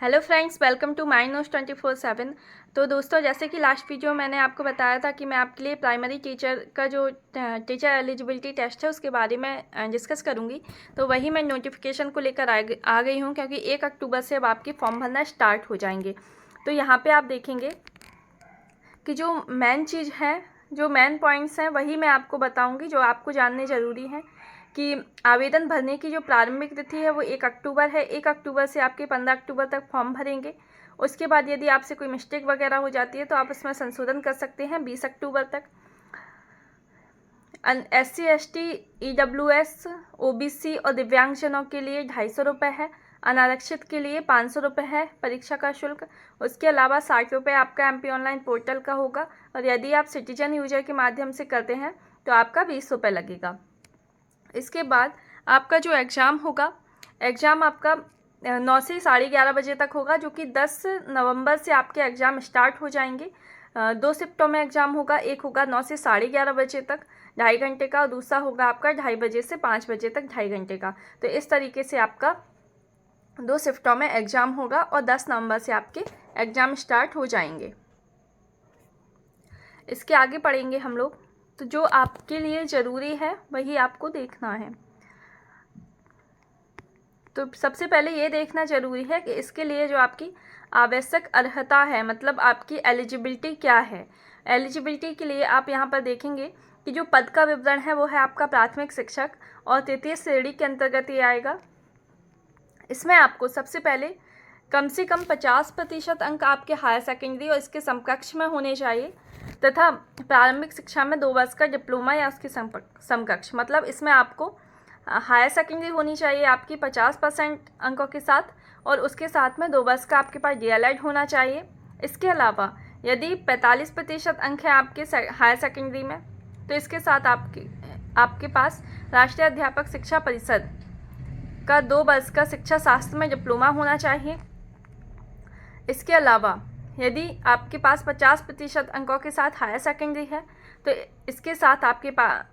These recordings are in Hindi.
Hello friends, welcome to my notes 24/7। तो दोस्तों, जैसे कि लास्ट वीडियो मैंने आपको बताया था कि मैं आपके लिए प्राइमरी टीचर का जो टीचर एलिजिबिलिटी टेस्ट है उसके बारे में डिस्कस करूंगी। तो वही मैं नोटिफिकेशन को लेकर आ गई हूं, क्योंकि 1 अक्टूबर से अब आपके फॉर्म भरना स्टार्ट हो जाएंगे। तो यहाँ पे आप देखेंगे कि जो मेन चीज़ है, जो मेन पॉइंट्स हैं, वही मैं आपको बताऊंगी जो आपको जानने ज़रूरी हैं। कि आवेदन भरने की जो प्रारंभिक तिथि है वो 1 अक्टूबर है। 1 अक्टूबर से आपके 15 अक्टूबर तक फॉर्म भरेंगे। उसके बाद यदि आपसे कोई मिस्टेक वगैरह हो जाती है तो आप उसमें संशोधन कर सकते हैं 20 अक्टूबर तक। SC ST EWS OBC और दिव्यांगजनों के लिए 250 रुपये है। अनारक्षित के लिए 500 रुपये है परीक्षा का शुल्क। उसके अलावा 60 रुपये आपका MP ऑनलाइन पोर्टल का होगा, और यदि आप सिटीजन यूजर के माध्यम से करते हैं तो आपका 20 रुपये लगेगा। इसके बाद आपका जो एग्ज़ाम होगा, एग्ज़ाम आपका 9 से 11:30 बजे तक होगा, जो कि 10 नवंबर से आपके एग्ज़ाम स्टार्ट हो जाएंगे। 2 शिफ्टों में एग्ज़ाम होगा। एक होगा 9 से 11:30 बजे तक 2.5 घंटे का, और दूसरा होगा आपका 2:30 बजे से 5 बजे तक 2.5 घंटे का। तो इस तरीके से आपका 2 शिफ्टों में एग्ज़ाम होगा, और 10 नवंबर से आपके एग्ज़ाम स्टार्ट हो जाएंगे। इसके आगे पढ़ेंगे हम लोग। तो जो आपके लिए ज़रूरी है वही आपको देखना है। तो सबसे पहले ये देखना ज़रूरी है कि इसके लिए जो आपकी आवश्यक अर्हता है, मतलब आपकी एलिजिबिलिटी क्या है। एलिजिबिलिटी के लिए आप यहाँ पर देखेंगे कि जो पद का विवरण है वो है आपका प्राथमिक शिक्षक, और तृतीय श्रेणी के अंतर्गत ये आएगा। इसमें आपको सबसे पहले कम से कम 50% अंक आपके हायर सेकेंडरी और इसके समकक्ष में होने चाहिए, तथा प्रारंभिक शिक्षा में 2 वर्ष का डिप्लोमा या उसके समकक्ष। मतलब इसमें आपको हायर सेकेंडरी होनी चाहिए आपकी 50% अंकों के साथ, और उसके साथ में 2 वर्ष का आपके पास DLED होना चाहिए। इसके अलावा यदि 45% अंक है आपके हायर सेकेंडरी में, तो इसके साथ आपके पास राष्ट्रीय अध्यापक शिक्षा परिषद का 2 वर्ष का शिक्षा शास्त्र में डिप्लोमा होना चाहिए। इसके अलावा यदि आपके पास 50% अंकों के साथ हायर सेकेंडरी है, तो इसके साथ आपके पास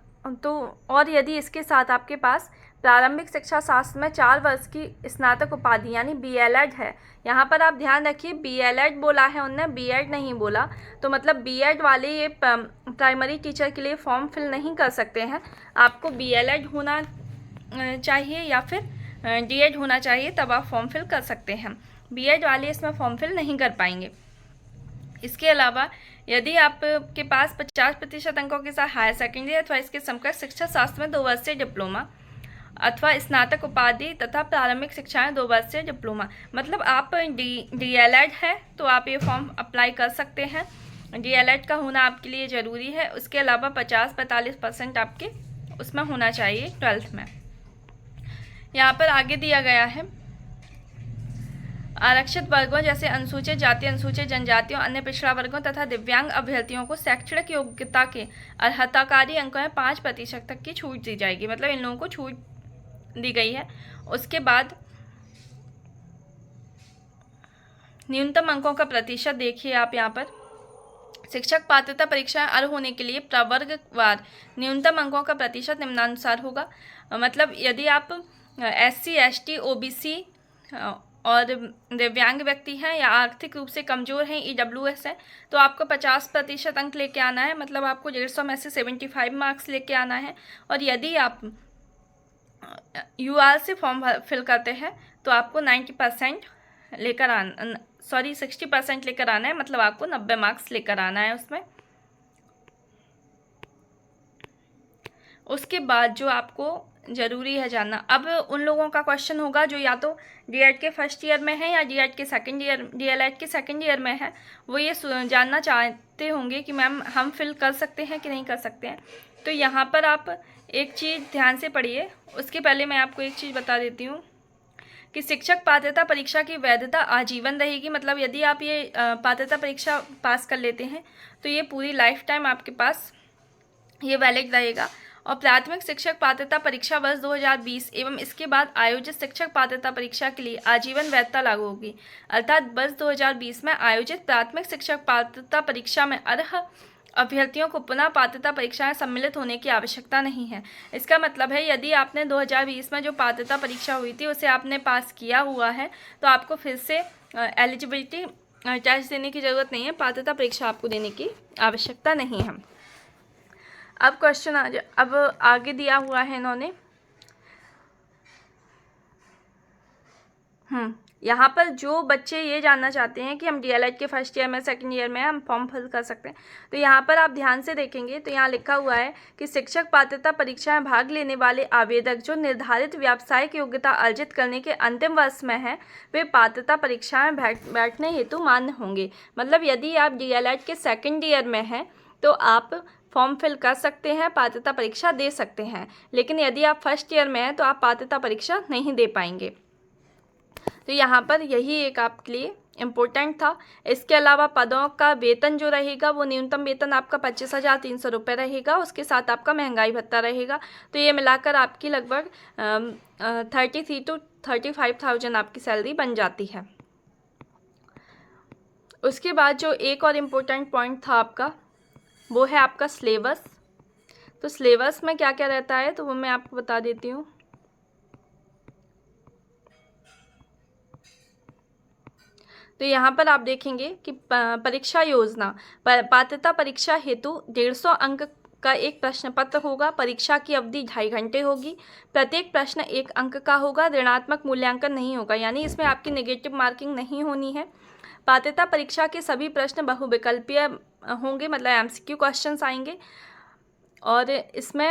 और यदि इसके साथ आपके पास प्रारंभिक शिक्षा शास्त्र में 4 वर्ष की स्नातक उपाधि यानी BLED है। यहाँ पर आप ध्यान रखिए, BLED बोला है उनने, B.Ed नहीं बोला। तो मतलब B.Ed वाले ये प्राइमरी टीचर के लिए फॉर्म फिल नहीं कर सकते हैं। आपको BLED होना चाहिए या फिर D.Ed होना चाहिए, तब आप फॉर्म फिल कर सकते हैं। B.Ed वाले इसमें फॉर्म फिल नहीं कर पाएंगे। इसके अलावा यदि आपके पास 50% अंकों के साथ हायर सेकेंडरी अथवा इसके समकक्ष शिक्षा शास्त्र में 2 वर्षीय डिप्लोमा अथवा स्नातक उपाधि तथा प्रारंभिक शिक्षाएं 2 वर्षीय डिप्लोमा, मतलब आप DLED है तो आप ये फॉर्म अप्लाई कर सकते हैं। DLED का होना आपके लिए ज़रूरी है। उसके अलावा 50-45% आपके उसमें होना चाहिए 12th में। यहाँ पर आगे दिया गया है, आरक्षित वर्गों जैसे अनुसूचित जाति, अनुसूचित जनजातियों, अन्य पिछड़ा वर्गों तथा दिव्यांग अभ्यर्थियों को शैक्षणिक योग्यता के अर्हताकारी अंकों में 5% तक की छूट दी जाएगी। मतलब इन लोगों को छूट दी गई है। उसके बाद न्यूनतम अंकों का प्रतिशत देखिए आप यहाँ पर, शिक्षक पात्रता परीक्षा अर्ह होने के लिए प्रवर्गवार न्यूनतम अंकों का प्रतिशत निम्नानुसार होगा। मतलब यदि आप SC ST OBC और दिव्यांग व्यक्ति हैं या आर्थिक रूप से कमज़ोर हैं, EWS हैं, तो आपको 50% अंक लेके आना है। मतलब आपको 150 में से 75 मार्क्स लेके आना है। और यदि आप UR से फॉर्म फिल करते हैं तो आपको 60% लेकर आना है। मतलब आपको 90 मार्क्स लेकर आना है उसमें। उसके बाद जो आपको ज़रूरी है जानना, अब उन लोगों का क्वेश्चन होगा जो या तो D.Ed के फर्स्ट ईयर में है या D.Ed के सेकंड ईयर, DLED के सेकंड ईयर में है। वो ये जानना चाहते होंगे कि मैम हम फिल कर सकते हैं कि नहीं कर सकते हैं। तो यहाँ पर आप एक चीज़ ध्यान से पढ़िए। उसके पहले मैं आपको एक चीज़ बता देती हूँ कि शिक्षक पात्रता परीक्षा की वैधता आजीवन रहेगी। मतलब यदि आप ये पात्रता परीक्षा पास कर लेते हैं तो ये पूरी लाइफ टाइम आपके पास ये वैलिड रहेगा। और प्राथमिक शिक्षक पात्रता परीक्षा वर्ष 2020 एवं इसके बाद आयोजित शिक्षक पात्रता परीक्षा के लिए आजीवन वैधता लागू होगी। अर्थात वर्ष 2020 में आयोजित प्राथमिक शिक्षक पात्रता परीक्षा में अर्ह अभ्यर्थियों को पुनः पात्रता परीक्षाएं सम्मिलित होने की आवश्यकता नहीं है। इसका मतलब है यदि आपने 2020 में जो पात्रता परीक्षा हुई थी उसे आपने पास किया हुआ है तो आपको फिर से एलिजिबिलिटी टेस्ट देने की ज़रूरत नहीं है, पात्रता परीक्षा आपको देने की आवश्यकता नहीं है। अब क्वेश्चन अब आगे दिया हुआ है इन्होंने, यहाँ पर जो बच्चे ये जानना चाहते हैं कि हम डीएलएड के फर्स्ट ईयर में सेकंड ईयर में हम फॉर्म फिल कर सकते हैं, तो यहाँ पर आप ध्यान से देखेंगे तो यहाँ लिखा हुआ है कि शिक्षक पात्रता परीक्षा में भाग लेने वाले आवेदक जो निर्धारित व्यावसायिक योग्यता अर्जित करने के अंतिम वर्ष में हैं वे पात्रता परीक्षा में बैठने हेतु मान्य होंगे। मतलब यदि आप डीएलएड के सेकेंड ईयर में हैं तो आप फॉर्म फिल कर सकते हैं, पात्रता परीक्षा दे सकते हैं, लेकिन यदि आप फर्स्ट ईयर में हैं तो आप पात्रता परीक्षा नहीं दे पाएंगे। तो यहाँ पर यही एक आपके लिए इम्पोर्टेंट था। इसके अलावा पदों का वेतन जो रहेगा वो न्यूनतम वेतन आपका 25,300 रुपये रहेगा, उसके साथ आपका महंगाई भत्ता रहेगा। तो ये मिलाकर आपकी लगभग 33 to 35,000 आपकी सैलरी बन जाती है। उसके बाद जो एक और इम्पोर्टेंट पॉइंट था आपका वो है आपका सिलेबस। तो सिलेबस में क्या क्या रहता है तो वो मैं आपको बता देती हूँ। तो यहाँ पर आप देखेंगे कि परीक्षा योजना पात्रता परीक्षा हेतु 150 अंक का एक प्रश्न पत्र होगा। परीक्षा की अवधि 2.5 घंटे होगी। प्रत्येक प्रश्न 1 अंक का होगा। ऋणात्मक मूल्यांकन नहीं होगा, यानी इसमें आपकी नेगेटिव मार्किंग नहीं होनी है। पात्रता परीक्षा के सभी प्रश्न बहुविकल्पीय होंगे, मतलब एमसीक्यू क्वेश्चंस आएंगे और इसमें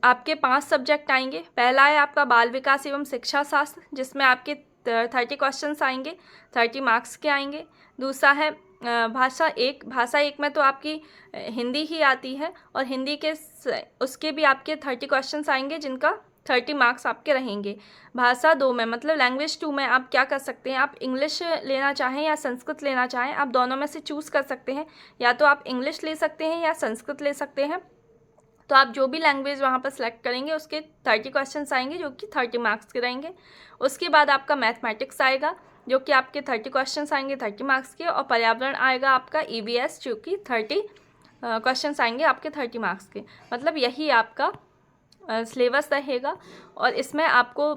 आपके 5 सब्जेक्ट आएंगे। पहला है आपका बाल विकास एवं शिक्षा शास्त्र, जिसमें आपके 30 क्वेश्चंस आएंगे, 30 मार्क्स के आएंगे। दूसरा है भाषा एक में तो आपकी हिंदी ही आती है और हिंदी के उसके भी आपके 30 क्वेश्चंस आएंगे जिनका 30 मार्क्स आपके रहेंगे। भाषा 2 में मतलब लैंग्वेज 2 में आप क्या कर सकते हैं, आप इंग्लिश लेना चाहें या संस्कृत लेना चाहें, आप दोनों में से चूज़ कर सकते हैं। या तो आप इंग्लिश ले सकते हैं या संस्कृत ले सकते हैं। तो आप जो भी लैंग्वेज वहाँ पर सेलेक्ट करेंगे उसके 30 क्वेश्चंस आएंगे जो कि 30 मार्क्स के रहेंगे। उसके बाद आपका मैथमेटिक्स आएगा जो कि आपके 30 क्वेश्चंस आएंगे 30 मार्क्स के, और पर्यावरण आएगा आपका ईवीएस जो कि 30 क्वेश्चंस आएंगे आपके 30 मार्क्स के। मतलब यही आपका सिलेबस रहेगा और इसमें आपको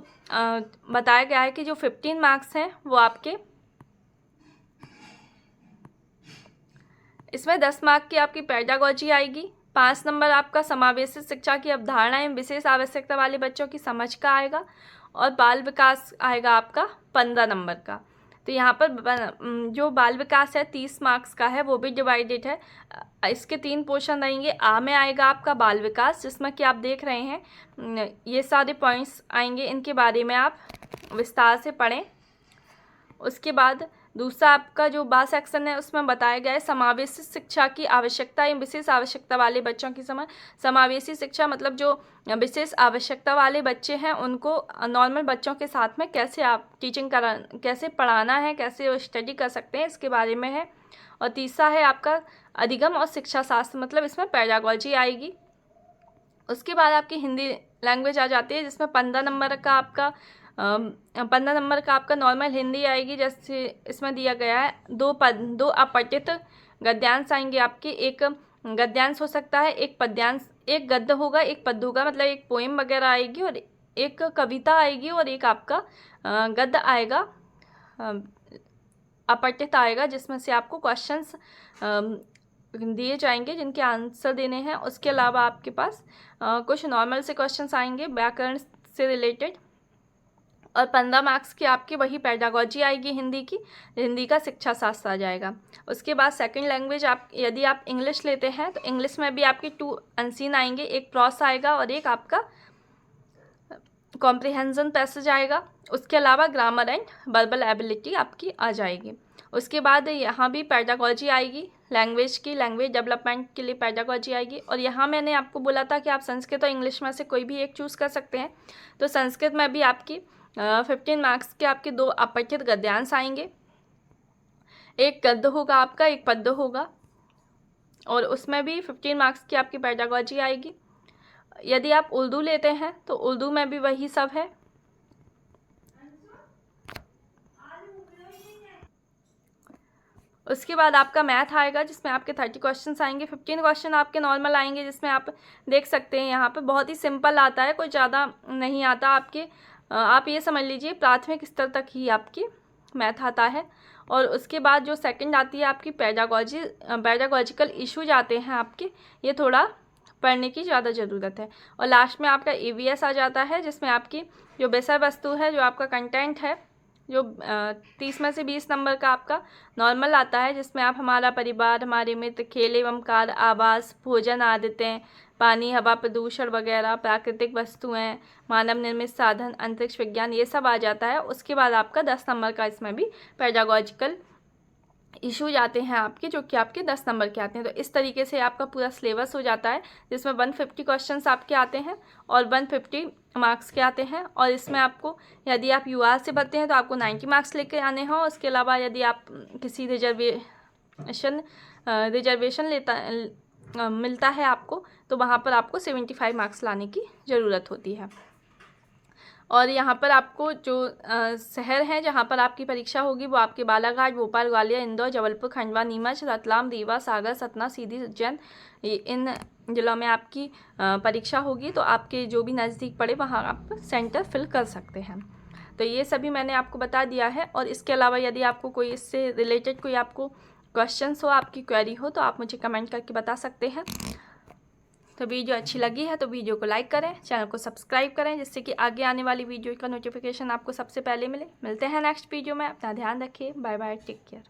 बताया गया है कि जो 15 मार्क्स हैं वो आपके इसमें 10 मार्क की आपकी पेडागोजी आएगी। 5 नंबर आपका समावेशी शिक्षा की अवधारणा एवं विशेष आवश्यकता वाले बच्चों की समझ का आएगा और बाल विकास आएगा आपका 15 नंबर का। तो यहाँ पर जो बाल विकास है 30 मार्क्स का है, वो भी डिवाइडेड है। इसके 3 पोर्शन रहेंगे। आ में आएगा आपका बाल विकास, जिसमें कि आप देख रहे हैं ये सारे पॉइंट्स आएंगे, इनके बारे में आप विस्तार से पढ़ें। उसके बाद दूसरा आपका जो बा सेक्शन है उसमें बताया गया है समावेशी शिक्षा की आवश्यकता एवं विशेष आवश्यकता वाले बच्चों की समझ। समावेशी शिक्षा मतलब जो विशेष आवश्यकता वाले बच्चे हैं उनको नॉर्मल बच्चों के साथ में कैसे आप कैसे पढ़ाना है, कैसे वो स्टडी कर सकते हैं, इसके बारे में है। और तीसरा है आपका अधिगम और शिक्षा शास्त्र, मतलब इसमें पेडागोजी आएगी। उसके बाद आपकी हिंदी लैंग्वेज आ जाती है जिसमें 15 नंबर का आपका नॉर्मल हिंदी आएगी, जैसे इसमें दिया गया है। 2 अपठित गद्यांश आएंगे आपके। एक गद्यांश हो सकता है, एक पद्यांश, एक गद्य होगा, एक पद्य होगा, मतलब एक पोएम वगैरह आएगी और एक कविता आएगी और एक आपका गद्य आएगा, अपठित आएगा, जिसमें से आपको क्वेश्चंस दिए जाएंगे जिनके आंसर देने हैं। उसके अलावा आपके पास कुछ नॉर्मल से क्वेश्चंस आएंगे व्याकरण से रिलेटेड, और 15 मार्क्स की आपकी वही पेडागोजी आएगी हिंदी की, हिंदी का शिक्षा शास्त्र आ जाएगा। उसके बाद सेकंड लैंग्वेज आप यदि आप इंग्लिश लेते हैं तो इंग्लिश में भी आपकी 2 अनसीन आएंगे, एक प्रॉस आएगा और एक आपका कॉम्प्रिहेंशन पैसेज आएगा। उसके अलावा ग्रामर एंड वर्बल एबिलिटी आपकी आ जाएगी। उसके बाद यहाँ भी पेडागोजी आएगी लैंग्वेज की, लैंग्वेज डेवलपमेंट के लिए पेडागोजी आएगी। और यहाँ मैंने आपको बोला था कि आप संस्कृत और इंग्लिश में से कोई भी एक चूज़ कर सकते हैं। तो संस्कृत में भी आपकी 15 मार्क्स के आपके 2 अपठित गद्यांश आएंगे, एक गद्य होगा आपका, एक पद्य होगा, और उसमें भी 15 मार्क्स की आपकी पेडागोजी आएगी। यदि आप उर्दू लेते हैं तो उर्दू में भी वही सब है। उसके बाद आपका मैथ आएगा जिसमें आपके 30 क्वेश्चन आएंगे। 15 क्वेश्चन आपके नॉर्मल आएंगे, जिसमें आप देख सकते हैं यहाँ पे बहुत ही सिंपल आता है, कोई ज़्यादा नहीं आता आपके। आप ये समझ लीजिए प्राथमिक स्तर तक ही आपकी मैथ आता है। और उसके बाद जो सेकंड आती है आपकी पेडागॉजिकल इश्यूज आते हैं आपके, ये थोड़ा पढ़ने की ज़्यादा ज़रूरत है। और लास्ट में आपका EVS आ जाता है, जिसमें आपकी जो विषय वस्तु है, जो आपका कंटेंट है, जो 30 में से 20 नंबर का आपका नॉर्मल आता है, जिसमें आप हमारा परिवार, हमारे मित्र, खेल एवं कार्य, आवास, भोजन, आदतें, पानी, हवा प्रदूषण वगैरह, प्राकृतिक वस्तुएं, मानव निर्मित साधन, अंतरिक्ष विज्ञान, ये सब आ जाता है। उसके बाद आपका 10 नंबर का इसमें भी पेडागॉजिकल इश्यूज आते हैं आपके, जो कि आपके 10 नंबर के आते हैं। तो इस तरीके से आपका पूरा सिलेबस हो जाता है, जिसमें 150 क्वेश्चंस आपके आते हैं और 150 मार्क्स के आते हैं। और इसमें आपको यदि आप UR से भरते हैं तो आपको 90 मार्क्स लेके आने हों। उसके अलावा यदि आप किसी रिजर्वेशन मिलता है आपको, तो वहाँ पर आपको 75 मार्क्स लाने की ज़रूरत होती है। और यहाँ पर आपको जो शहर हैं जहाँ पर आपकी परीक्षा होगी वो आपके बालाघाट, भोपाल, ग्वालियर, इंदौर, जबलपुर, खंडवा, नीमच, रतलाम, रीवा, सागर, सतना, सीधी, उज्जैन, इन जिलों में आपकी परीक्षा होगी। तो आपके जो भी नज़दीक पड़े वहाँ आप सेंटर फिल कर सकते हैं। तो ये सभी मैंने आपको बता दिया है। और इसके अलावा यदि आपको कोई इससे रिलेटेड कोई आपको क्वेश्चंस हो, आपकी क्वेरी हो, तो आप मुझे कमेंट करके बता सकते हैं। तो वीडियो अच्छी लगी है तो वीडियो को लाइक करें, चैनल को सब्सक्राइब करें, जिससे कि आगे आने वाली वीडियो का नोटिफिकेशन आपको सबसे पहले मिले। मिलते हैं नेक्स्ट वीडियो में। अपना ध्यान रखिए। Bye bye, take care.